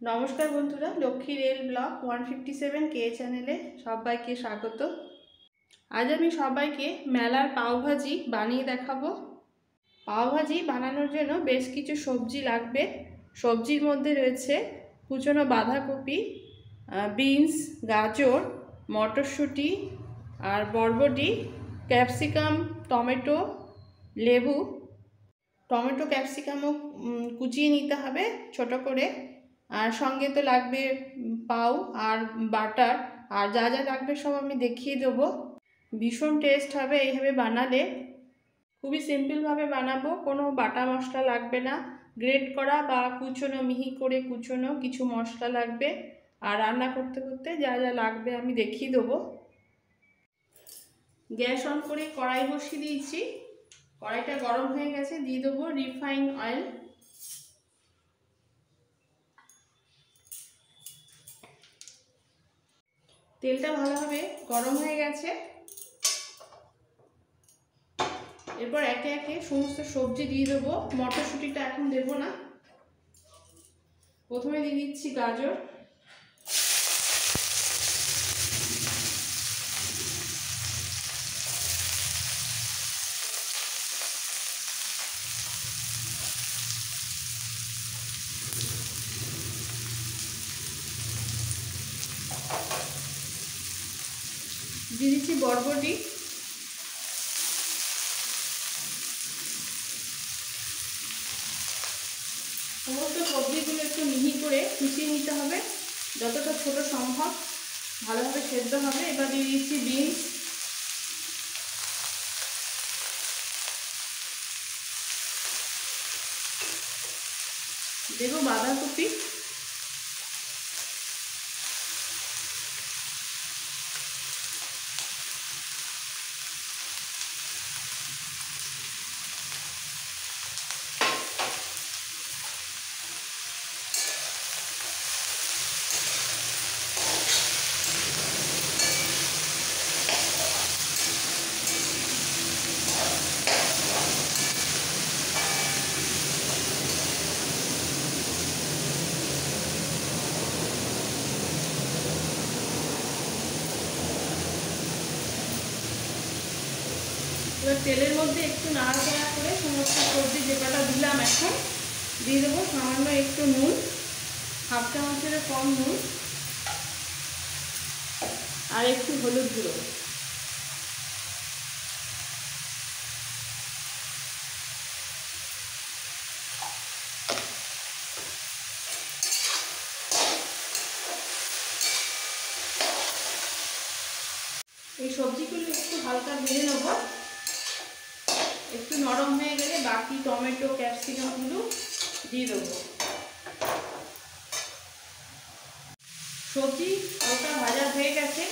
নমস্কার বন্ধুরা, Lakshmi rail blog 157 কে চ্যানেলে সবাইকে স্বাগত। আজ আমি সবাইকে মেলার পাওভাজি বানিয়ে দেখাবো। পাওভাজি বানানোর জন্য বেশ কিছু সবজি লাগবে। সবজির মধ্যে রয়েছে কুচনো বাঁধাকপি, বিনস, গাজর, মটরশুঁটি আর বরবটি, ক্যাপসিকাম, টমেটো, লেবু। টমেটো ক্যাপসিকামও কুচিয়ে নিতে হবে ছোট করে। আর সঙ্গে তো লাগবে পাউ আর বাটার, আর যা যা লাগবে সব আমি দেখিয়ে দেবো। ভীষণ টেস্ট হবে এইভাবে বানালে। খুবই সিম্পলভাবে বানাবো, কোনো বাটা মশলা লাগবে না। গ্রেট করা বা কুচনো, মিহি করে কুচনো কিছু মশলা লাগবে। আর রান্না করতে করতে যা যা লাগবে আমি দেখিয়ে দেবো। গ্যাস অন করে কড়াই বসিয়ে দিয়েছি। কড়াইটা গরম হয়ে গেছে, দিয়ে দেবো রিফাইন অয়েল। তেলটা ভালোভাবে গরম হয়ে গেছে। এরপর একে একে সমস্ত সবজি দিয়ে দেবো। মটরশুঁটিটা এখন দেবো না, প্রথমে দিয়ে দিচ্ছি গাজর, দিয়ে দিচ্ছি বরবটি, সমস্ত সবজিগুলো একটু মিহি করে কুচিয়ে নিতে হবে, যতটা ছোট সম্ভব, ভালোভাবে সেদ্ধ হবে। এবার দিয়ে দিচ্ছি বিনস, দেবো বাঁধাকপি, এবার তেলের মধ্যে একটু নাড়াচাড়া করে সমস্ত সবজি যে কটা দিলাম এখন দিয়ে দেবো সামান্য একটু নুন, হাফ চামচের কম নুন, আর একটু হলুদ গুঁড়ো। এই সবজিগুলো একটু হালকা ভেজে নেব। একটু নরম হয়ে গেলে বাকি টমেটো ক্যাপসিকামগুলো দিয়ে দেবো। সবজি হালকা ভাজা হয়ে গেছে,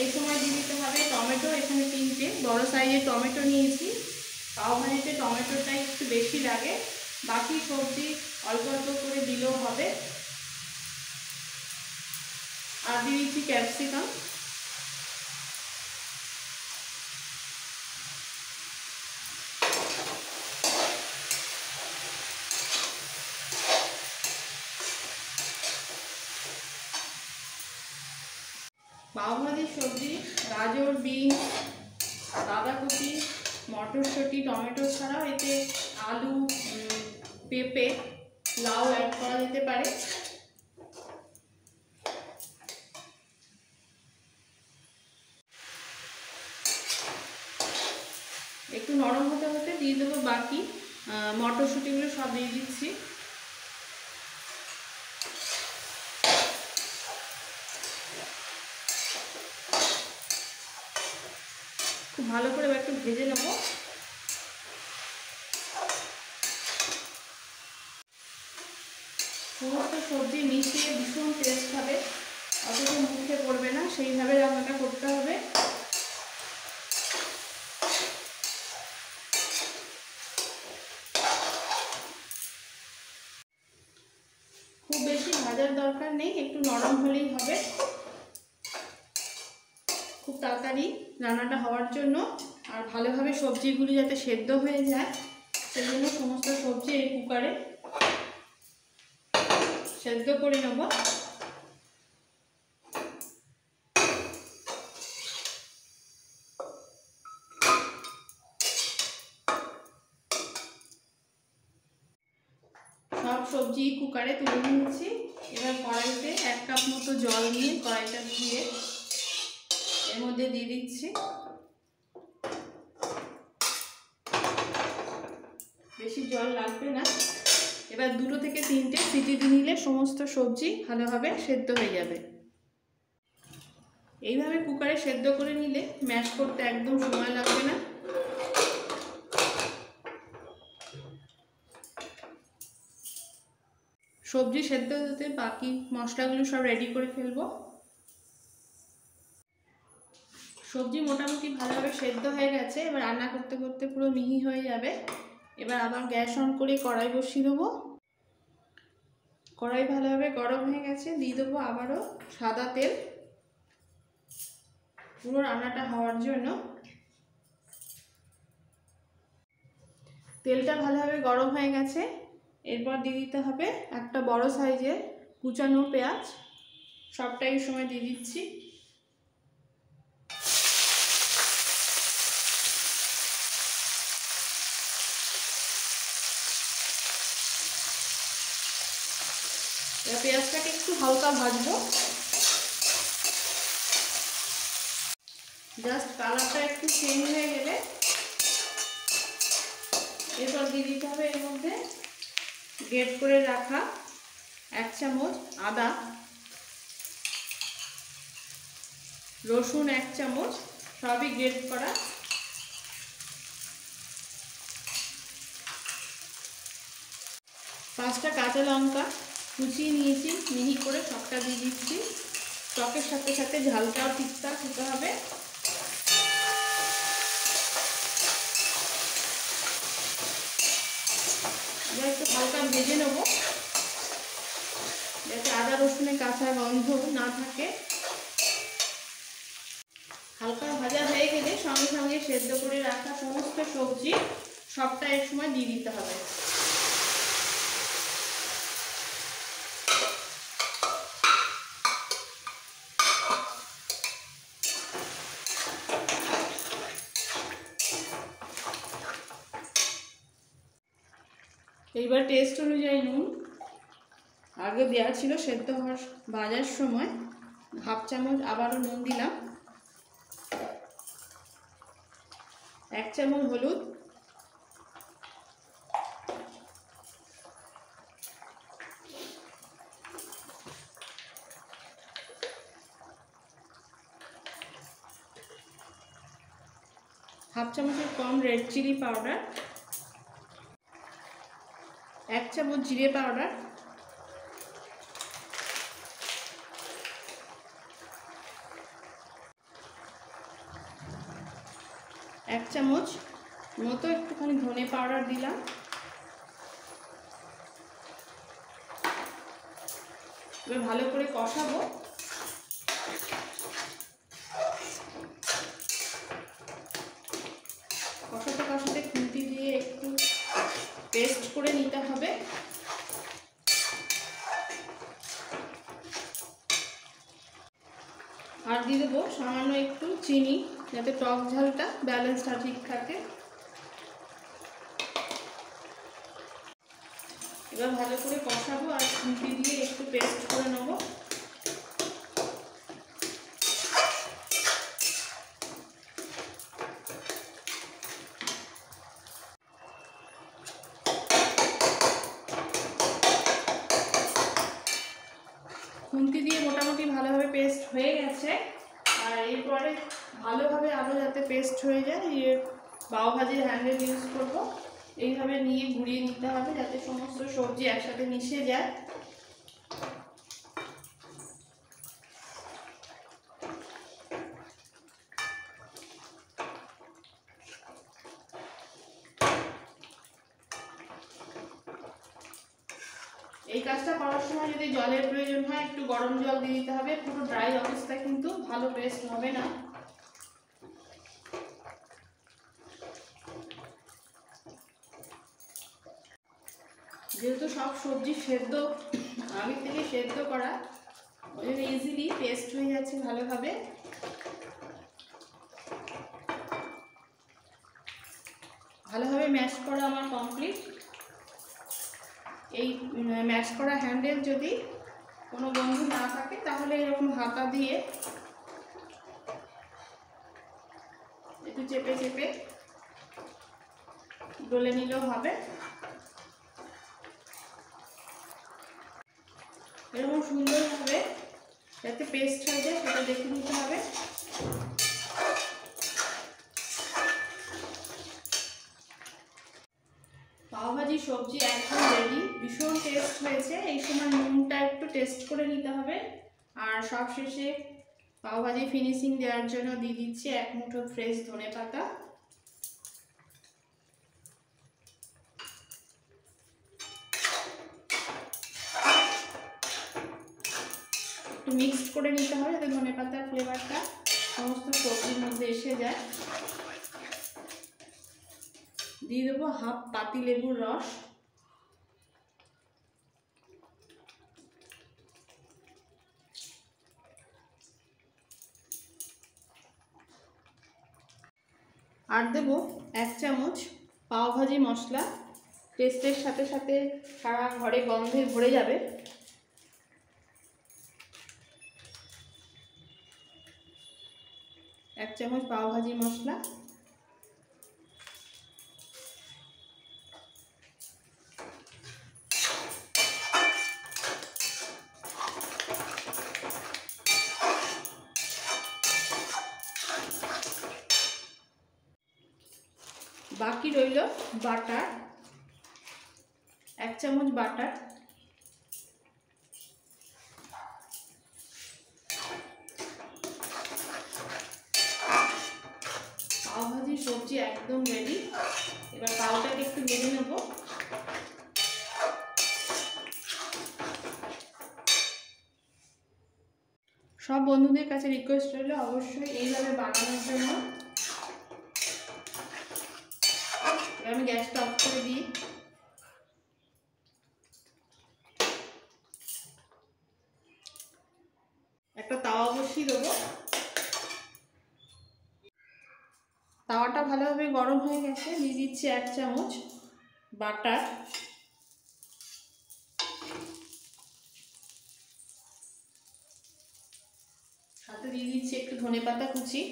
এই সময় দিয়ে দিতে হবে টমেটো। এখানে 3টে বড় সাইজের টমেটো নিয়েছি। পাওভাজিতে টমেটোটাই একটু বেশি লাগে, বাকি সবজি অল্প অল্প করে দিলেও হবে। আর দিয়ে দিচ্ছি ক্যাপসিকাম। পাওভাজির সবজি গাজর, বিনস, বাঁধাকপি, মটরশুঁটি, টমেটো ছাড়াও এতে আলু, পেঁপে, লাউ অ্যাড করা যেতে পারে। একটু নরম হতে হতে দিয়ে দেবো বাকি মটরশুঁটিগুলো, সব দিয়ে দিচ্ছি। খুব ভালো করে একটু ভেজে নেব। সমস্ত সবজি মিশিয়ে ভীষণ টেস্ট হবে, অথচ মুখে পড়বে না, সেইভাবে রান্নাটা করতে হবে। খুব বেশি ভাজার দরকার নেই, একটু নরম হলেই হবে। খুব তাড়াতাড়ি রান্নাটা হওয়ার জন্য আর ভালোভাবে সবজিগুলি যাতে সেদ্ধ হয়ে যায়, সেজন্য সমস্ত সবজি এই কুকারে সেদ্ধ করে নেব। সব সবজি কুকারে তুলে নিয়েছি। এবার কড়াইতে 1 কাপ মতো জল নিয়ে কড়াইটা ধুয়ে এর মধ্যে দিয়ে দিচ্ছি। বেশি জল লাগবে না। এবার 2 থেকে 3টে সিটি দিয়ে নিলে সমস্ত সবজি ভালোভাবে সেদ্ধ হয়ে যাবে। এইভাবে কুকারে সেদ্ধ করে নিলে ম্যাশ করতে একদম সময় লাগবে না। সবজি সেদ্ধ হতে বাকি মশলাগুলো সব রেডি করে ফেলবো। সবজি মোটামুটি ভালোভাবে সেদ্ধ হয়ে গেছে। এবার রান্না করতে করতে পুরো মিহি হয়ে যাবে। এবার আবার গ্যাস অন করে কড়াই বসিয়ে দেবো। কড়াই ভালোভাবে গরম হয়ে গেছে। দিয়ে দেবো আবারও সাদা তেল পুরো রান্নাটা হওয়ার জন্য। তেলটা ভালোভাবে গরম হয়ে গেছে। এরপর দিয়ে দিতে হবে একটা বড় সাইজের কুচানো পেঁয়াজ। সবটাই এই সময় দিয়ে দিচ্ছি। এবার পেঁয়াজটাকে একটু হালকা ভাজবো। জাস্ট কালারটা একটু চেঞ্জ হয়ে গেলে এরপর দিয়ে দিতে হবে এর মধ্যে গ্রেট করে রাখা 1 চামচ আদা, রসুন 1 চামচ, সবই গ্রেট করা, 5টা কাঁচা লঙ্কা কুচিয়ে নিয়েছি মিহি করে, সবটা দিয়ে দিচ্ছি। টকের সাথে সাথে ঝালটাও ঠিকঠাক হতে হবে। এবার একটু হালকা ভেজে নেব যাতে আদা রসুনের কাঁচা গন্ধ না থাকে। হালকা ভাজা হয়ে গেলে সঙ্গে সঙ্গে সেদ্ধ করে রাখা সমস্ত সবজি সবটা এর সময় দিয়ে দিতে হবে। এইবার টেস্ট অনুযায়ী নুন, আগে দেওয়া ছিল সেদ্ধ হওয়ার ভাজার সময়, 1/2 চামচ আবারও নুন দিলাম, 1 চামচ হলুদ, 1/2 চামচের কম রেড চিলি পাউডার, 1 চামচ জিরে পাউডার, 1 চামচ মতো একটুখানি ধনে পাউডার দিলাম। এবার ভালো করে কষাবো। কষাতে কষাতে খুন্তি দিয়ে একটু পেস্ট করে নিতে হবে। আর দিয়ে দেবো সামান্য একটু চিনি যাতে টক ঝালটা ব্যালেন্সটা ঠিক থাকে। এবার ভালো করে কষাবো আর খুন্তি দিয়ে একটু পেস্ট করে নেবো। খুন্তি দিয়ে মোটামুটি ভালোভাবে পেস্ট হয়ে গেছে। আর এরপরে ভালোভাবে আরও যাতে পেস্ট হয়ে যায় পাও ভাজির হ্যান্ডেল ইউজ করব। এইভাবে নিয়ে ঘুরিয়ে নিতে হবে যাতে সমস্ত সবজি একসাথে মিশে যায়। এই কাজটা করার সময় যদি জলের প্রয়োজন হয় একটু গরম জল দিয়ে দিতে হবে। পুরো ড্রাই অবস্থায় কিন্তু ভালো পেস্ট হবে না। যেহেতু সব সবজি সেদ্ধ আগে থেকে সেদ্ধ করা, ওই জন্য ইজিলি পেস্ট হয়ে যাচ্ছে ভালোভাবে। ভালোভাবে ম্যাশ করা আমার কমপ্লিট। এই ম্যাশ করা হ্যান্ডেল যদি কোনো বন্ধু না থাকে তাহলে এরকম হাতা দিয়ে একটু চেপে চেপে ডলে নিলেও হবে। এরকম সুন্দরভাবে যাতে পেস্ট হয়ে যায় সেটা দেখে নিতে হবে। পাওভাজি সবজি একদম রেডি, ভীষণ টেস্ট হয়েছে। এই সময় নুনটা একটু টেস্ট করে নিতে হবে। আর সবশেষে পাওভাজি ফিনিশিং দেওয়ার জন্য দিয়ে দিচ্ছি 1 মুঠো ফ্রেশ ধনেপাতা। একটু মিক্সড করে নিতে হবে যাতে ধনেপাতার ফ্লেভারটা সমস্ত সবজির মধ্যে এসে যায়। দিয়ে দেবো হাফ পাতি লেবুর রস। আর দেবো 1 চামচ পাওভাজি মশলা। টেস্টের সাথে সাথে সারা ঘরে গন্ধে ভরে যাবে। এক চামচ পাওভাজি মশলা। বাকি রইল বাটার, 1 চামচ বাটার। পাওভাজি সবজি একদম রেডি। এবার পাউটাকে একটু নেড়ে নেব। সব বন্ধুদের কাছে রিকোয়েস্ট রইল অবশ্যই এইভাবে বানানোর জন্য। আমি গ্যাসটা অফ করে দিই। একটা তাওয়া বসিয়ে দেবো। তাওয়াটা ভালোভাবে গরম হয়ে গেছে। দিয়ে দিচ্ছি 1 চামচ বাটার। সাথে দিয়ে দিচ্ছি একটু ধনেপাতা কুচি।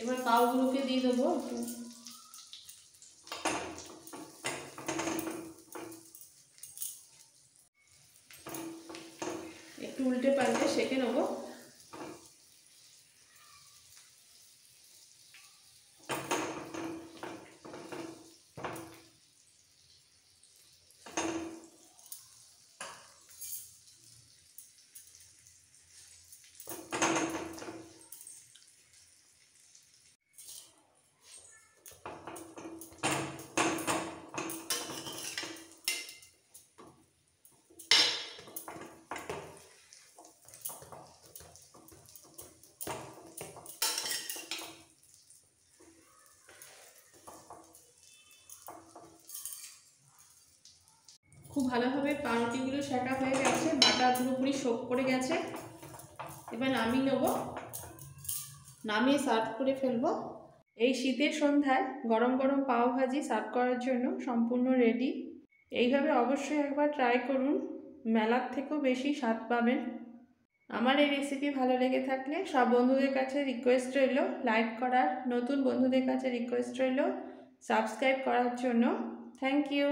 এবার পাউগুলোকে দিয়ে দেবো। একটু উল্টে পাল্টে সেঁকে নেবো। খুব ভালোভাবে পাউরুটিগুলো সেঁকা হয়ে গেছে, বাটার পুরোপুরি সোক করে গেছে। এবার নামিয়ে নেব, নামিয়ে সার্ভ করে ফেলবো। এই শীতের সন্ধ্যায় গরম গরম পাওভাজি সার্ভ করার জন্য সম্পূর্ণ রেডি। এইভাবে অবশ্যই একবার ট্রাই করুন, মেলার থেকেও বেশি স্বাদ পাবেন। আমার এই রেসিপি ভালো লেগে থাকলে সব বন্ধুদের কাছে রিকোয়েস্ট রইল লাইক করার, নতুন বন্ধুদের কাছে রিকোয়েস্ট রইল সাবস্ক্রাইব করার জন্য। Thank you.